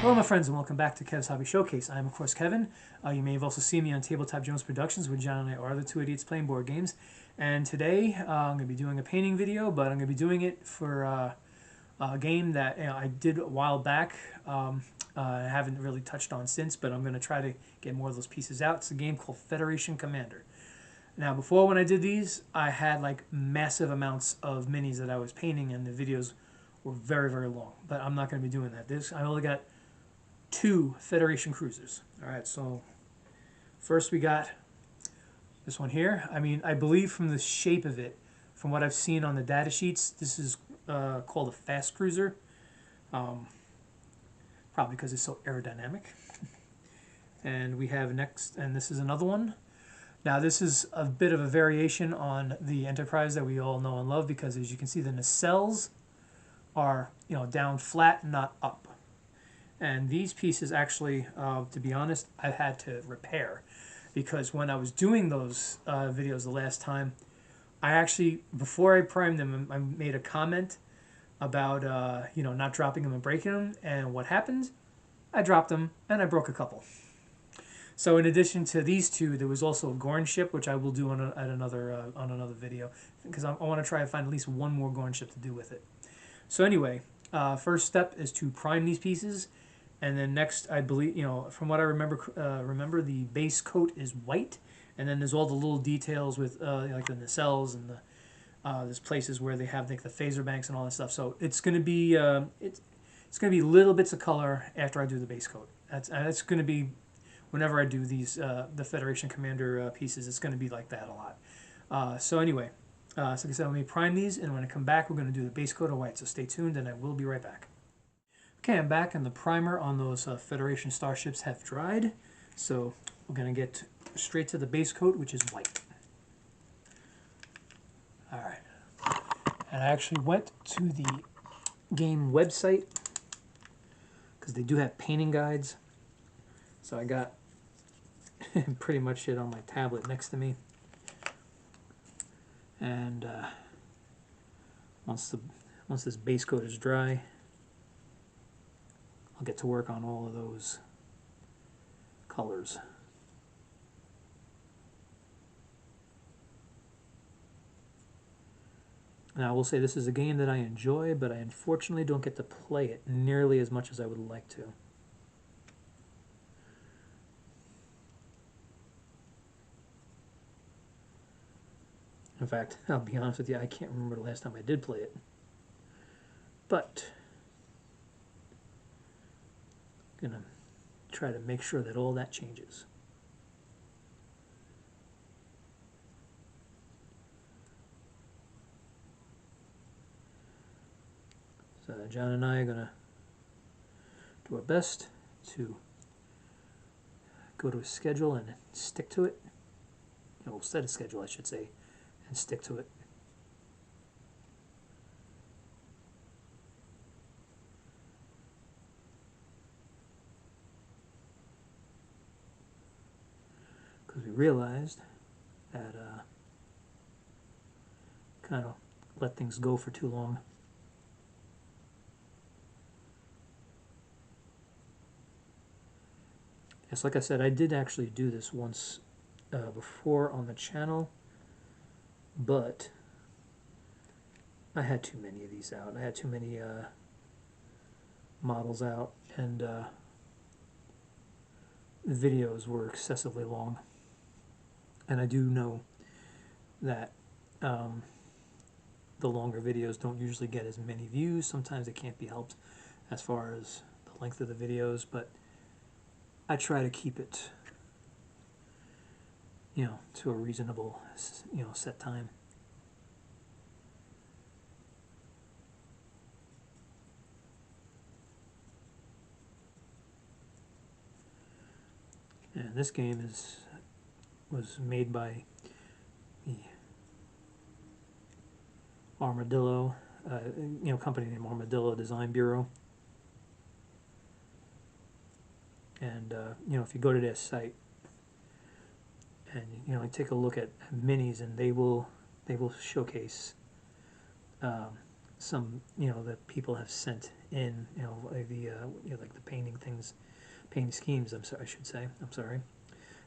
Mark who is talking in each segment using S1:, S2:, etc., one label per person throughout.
S1: Hello my friends and welcome back to Kev's Hobby Showcase. I am of course Kevin. You may have also seen me on Tabletop Jones Productions, where John and I are the two idiots playing board games. And today I'm going to be doing a painting video, but I'm going to be doing it for a game that I did a while back. I haven't really touched on since, but I'm going to try to get more of those pieces out. It's a game called Federation Commander. Now before, when I did these, I had like massive amounts of minis that I was painting, and the videos were very, very long. But I'm not going to be doing that. I only got 2 Federation cruisers. Alright, so first we got this one here. I mean, I believe from the shape of it, from what I've seen on the data sheets, this is called a fast cruiser. Probably because it's so aerodynamic. And we have next, and this is another one. Now this is a bit of a variation on the Enterprise that we all know and love, because as you can see, the nacelles are down flat, not up. And these pieces actually, to be honest, I had to repair, because when I was doing those videos the last time, I actually, before I primed them, I made a comment about not dropping them and breaking them. And what happened? I dropped them and I broke a couple. So in addition to these 2, there was also a Gorn ship, which I will do on another video, because I want to try to find at least one more Gorn ship to do with it. So anyway, first step is to prime these pieces. And then next, I believe, from what I remember the base coat is white, and then there's all the little details with like the nacelles and there's places where they have like the phaser banks and all that stuff. So it's going to be it's going to be little bits of color after I do the base coat. That's going to be whenever I do these the Federation Commander pieces. It's going to be like that a lot. So anyway, so like I said, let me prime these, and when I come back, we're going to do the base coat of white. So stay tuned, and I will be right back. Okay, I'm back, and the primer on those Federation starships have dried. So we're going to get straight to the base coat, which is white. Alright. And I actually went to the game website, because they do have painting guides. So I got pretty much it on my tablet next to me. And once this base coat is dry, I'll get to work on all of those colors. Now I will say this is a game that I enjoy, but I unfortunately don't get to play it nearly as much as I would like to. In fact, I'll be honest with you, I can't remember the last time I did play it. But I'm going to try to make sure that all that changes. So John and I are going to do our best to go to a schedule and stick to it. We'll set a schedule, I should say, and stick to it. Because we realized that kind of let things go for too long. Yes, like I said, I did actually do this once before on the channel, but I had too many of these out. I had too many models out, and the videos were excessively long. And I do know that the longer videos don't usually get as many views. Sometimes it can't be helped as far as the length of the videos, but I try to keep it, to a reasonable, set time. And this game was made by the Armadillo, company named Armadillo Design Bureau. And if you go to their site and take a look at minis, and they will showcase some, that people have sent in, like like the painting things, painting schemes. I should say. I'm sorry,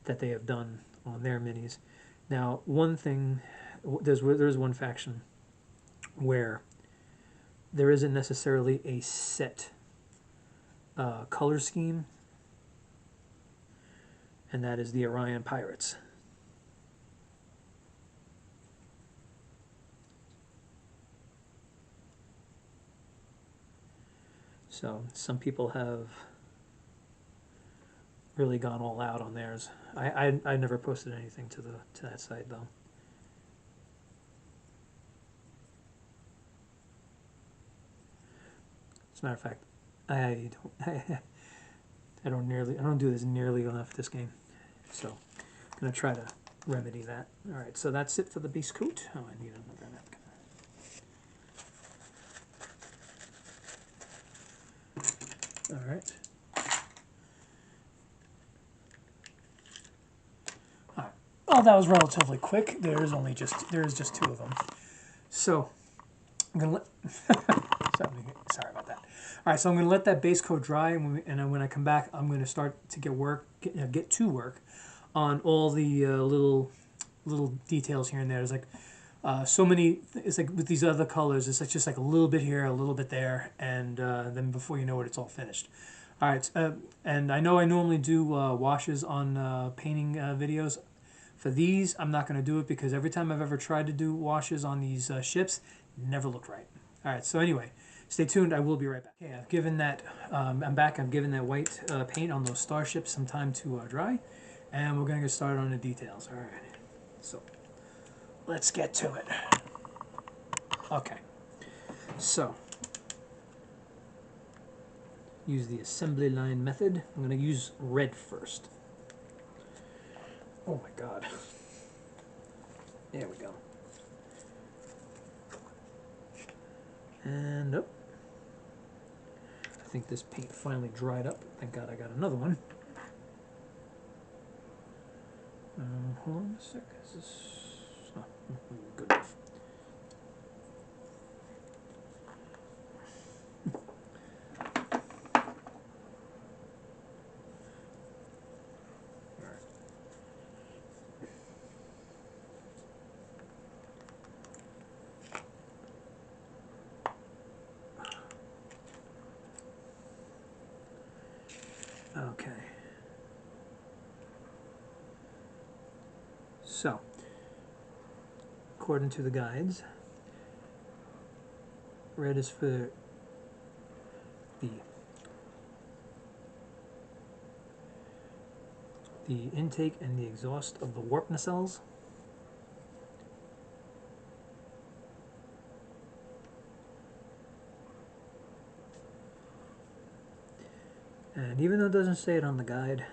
S1: that they have done on their minis. Now, one thing, there's one faction where there isn't necessarily a set color scheme, and that is the Orion Pirates. So some people have really gone all out on theirs. I never posted anything to that site though. As a matter of fact, I don't I don't do this nearly enough this game, so I'm gonna try to remedy that. All right, so that's it for the base coat. Oh, I need another napkin. All right. All right. Well, that was relatively quick. There is just two of them. So I'm gonna let. Sorry about that. All right, so I'm gonna let that base coat dry, and then when I come back, I'm gonna start to get to work on all the little details here and there. There's like so many. It's like with these other colors, it's like just like a little bit here, a little bit there, and then before you know it, it's all finished. All right, and I know I normally do washes on painting videos. For these, I'm not going to do it because every time I've ever tried to do washes on these ships, never looked right. All right, so anyway, stay tuned. I will be right back. Okay, I've given that. I'm back. I've given that white paint on those starships some time to dry, and we're going to get started on the details. All right, so let's get to it. Okay, so use the assembly line method. I'm going to use red first. Oh my God. There we go. And I think this paint finally dried up. Thank God I got another one. Hold on a sec. Is this... Oh, good enough. Okay. So, according to the guides, red is for the intake and the exhaust of the warp nacelles. And even though it doesn't say it on the guide,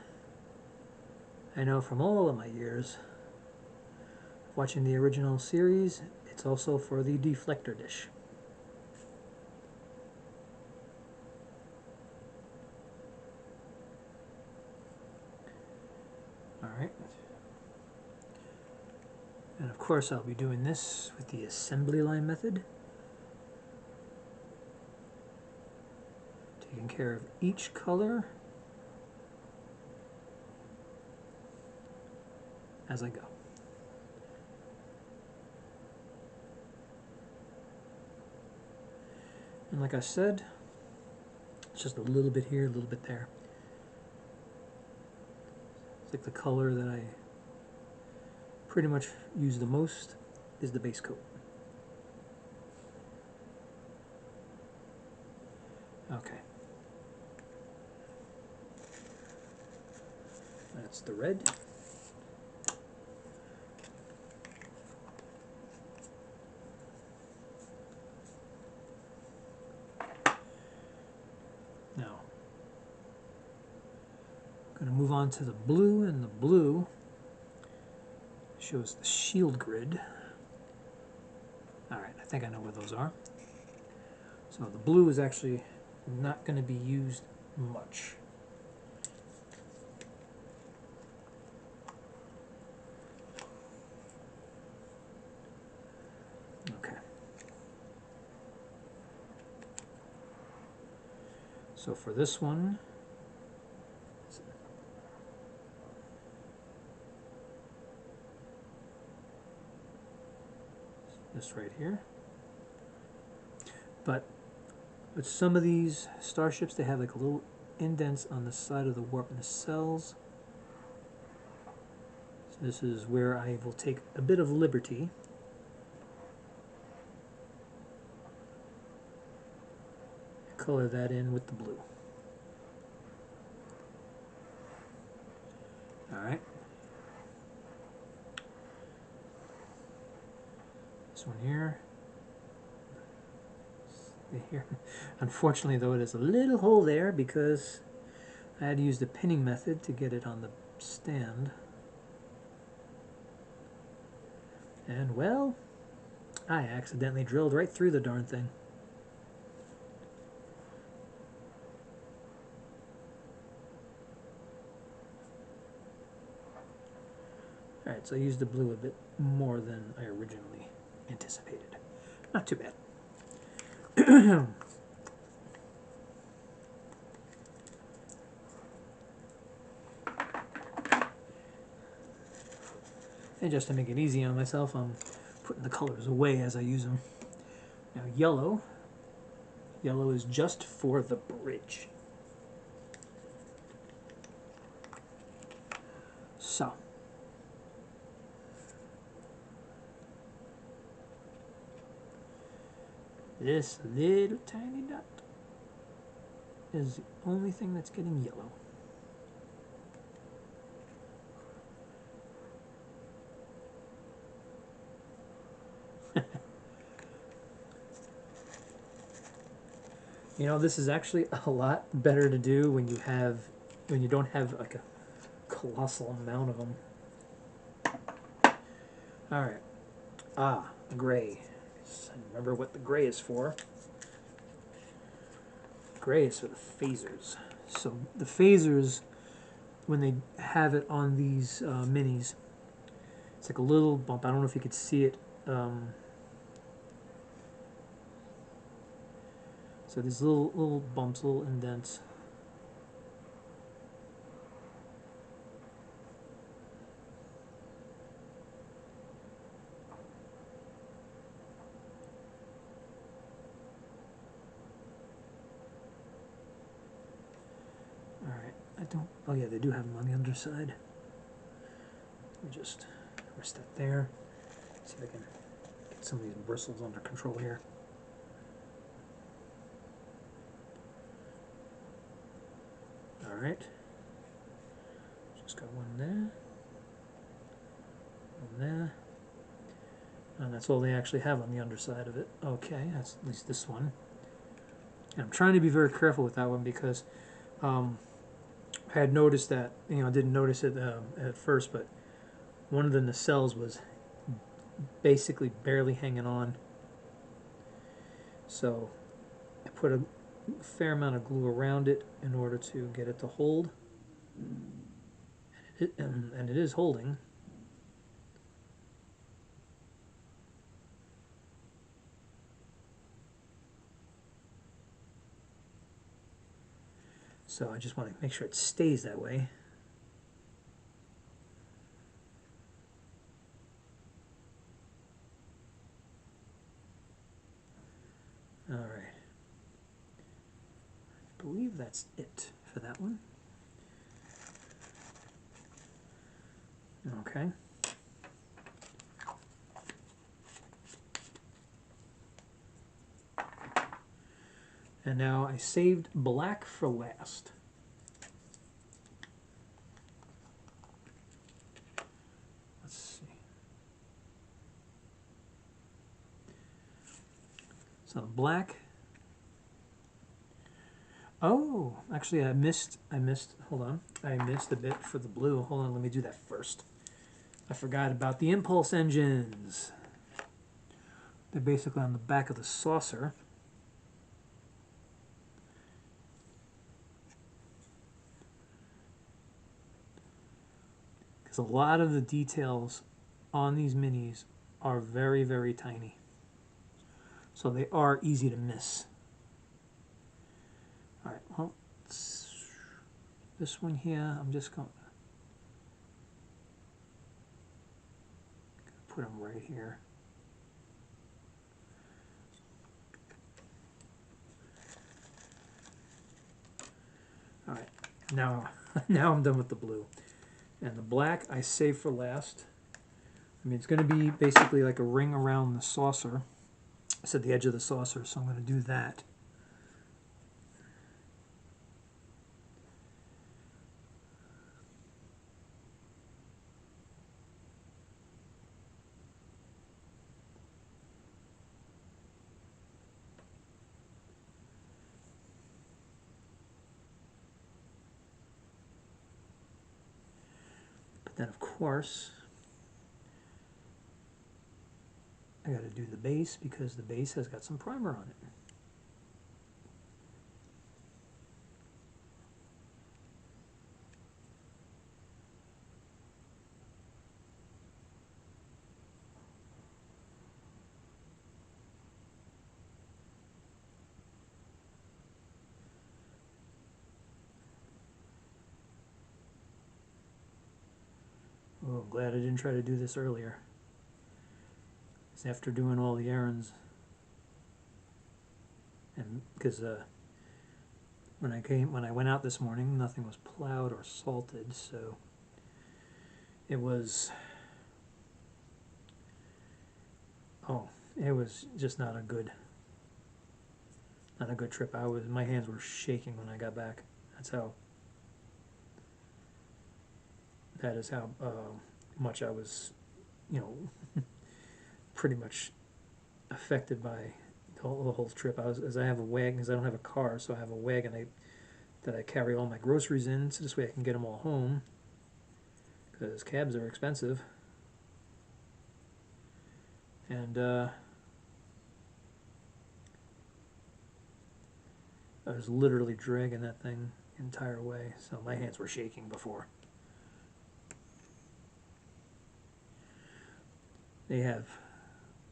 S1: I know from all of my years watching the original series, it's also for the deflector dish. Alright. And of course I'll be doing this with the assembly line method. Taking care of each color as I go. And like I said, it's just a little bit here, a little bit there. It's like the color that I pretty much use the most is the base coat. Okay. That's the red. Now, I'm going to move on to the blue, and the blue shows the shield grid. Alright, I think I know where those are. So the blue is actually not going to be used much. Okay. So for this one, this right here. But with some of these starships, they have like a little indents on the side of the warp nacelles. So this is where I will take a bit of liberty. Color that in with the blue. All right. This one here. Here. Unfortunately, though, it is a little hole there because I had to use the pinning method to get it on the stand. And, well, I accidentally drilled right through the darn thing. Alright, so I used the blue a bit more than I originally anticipated. Not too bad. And just to make it easy on myself, I'm putting the colors away as I use them. Now yellow. Yellow is just for the bridge. So. This little tiny dot is the only thing that's getting yellow. You know, this is actually a lot better to do when you don't have like a colossal amount of them. All right. Ah, gray. Remember what the gray is for. Gray is for the phasers. So the phasers, when they have it on these minis, it's like a little bump. I don't know if you could see it. So these little bumps, little indents. All right, I don't. Oh yeah, they do have them on the underside. Let me just rest that there. See if I can get some of these bristles under control here. All right. Just got one there. One there. And that's all they actually have on the underside of it. Okay, that's at least this one. And I'm trying to be very careful with that one because I had noticed that, you know, I didn't notice it at first, but one of the nacelles was basically barely hanging on. So I put a fair amount of glue around it in order to get it to hold. And it is holding. So I just want to make sure it stays that way. All right. I believe that's it for that one. Okay. And now I saved black for last. Let's see. So black. Oh, actually I missed, hold on. I missed a bit for the blue. Hold on, let me do that first. I forgot about the impulse engines. They're basically on the back of the saucer. Because a lot of the details on these minis are very, very tiny. So they are easy to miss. All right, well, this one here, I'm just going to put them right here. All right, now, now I'm done with the blue. And the black I save for last. I mean, it's going to be basically like a ring around the saucer. It's at the edge of the saucer, so I'm going to do that. But then, of course, I got to do the base because the base has got some primer on it. Oh, I'm glad I didn't try to do this earlier. It's after doing all the errands. And because when I went out this morning, nothing was plowed or salted, so it was it was just not a good trip. My hands were shaking when I got back. That is how much I was, pretty much affected by the whole trip. As I have a wagon, because I don't have a car, so I have a wagon that I carry all my groceries in, so this way I can get them all home, because cabs are expensive. And I was literally dragging that thing the entire way, so my hands were shaking before. They have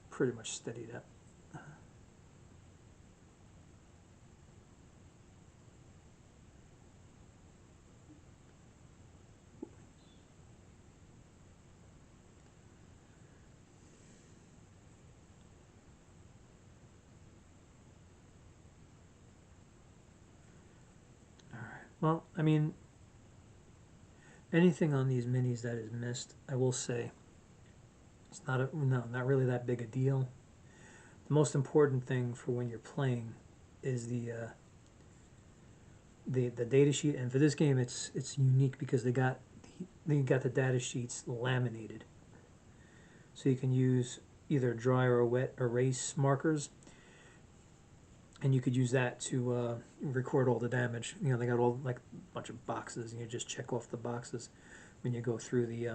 S1: pretty much steadied up. Well, I mean, anything on these minis that is missed, I will say, it's not really that big a deal. The most important thing for when you're playing is the data sheet, and for this game, it's unique because they got the data sheets laminated, so you can use either dry or wet erase markers. And you could use that to record all the damage. They got all like a bunch of boxes, and you just check off the boxes when you go through the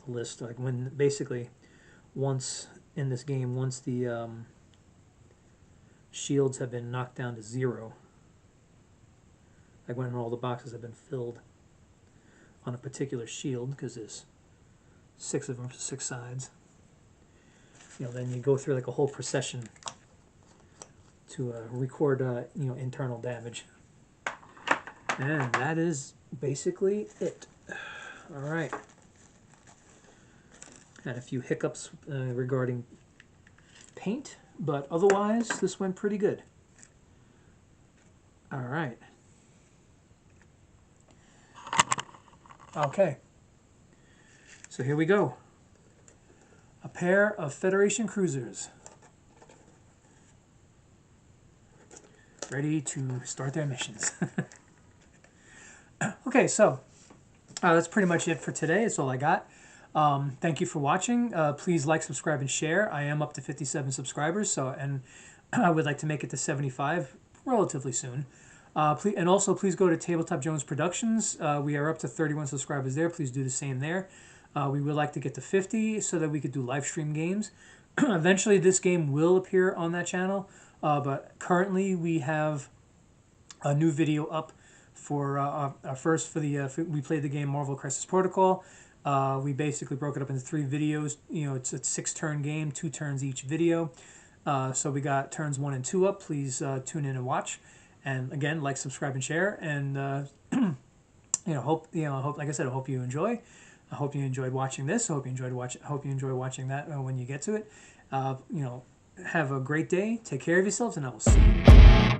S1: list. Like when basically once in this game, once the shields have been knocked down to 0, like when all the boxes have been filled on a particular shield, because there's 6 of them, 6 sides. Then you go through like a whole procession to record, internal damage. And that is basically it. All right. Had a few hiccups regarding paint, but otherwise this went pretty good. All right. Okay. So here we go. A pair of Federation cruisers, ready to start their missions. Okay, so that's pretty much it for today. That's all I got. Thank you for watching. Please like, subscribe, and share. I am up to 57 subscribers, and I would like to make it to 75 relatively soon. And also, please go to Tabletop Jones Productions. We are up to 31 subscribers there. Please do the same there. We would like to get to 50 so that we could do live stream games. Eventually, this game will appear on that channel, but currently we have a new video up for our first we played the game Marvel Crisis Protocol. We basically broke it up into 3 videos. It's a 6-turn game, 2 turns each video. So we got turns 1 and 2 up. Please tune in and watch. And again, like, subscribe, and share. And hope like I said, I hope you enjoy. I hope you enjoyed watching this. I hope you enjoy watching that when you get to it. Have a great day. Take care of yourselves, and I will see you.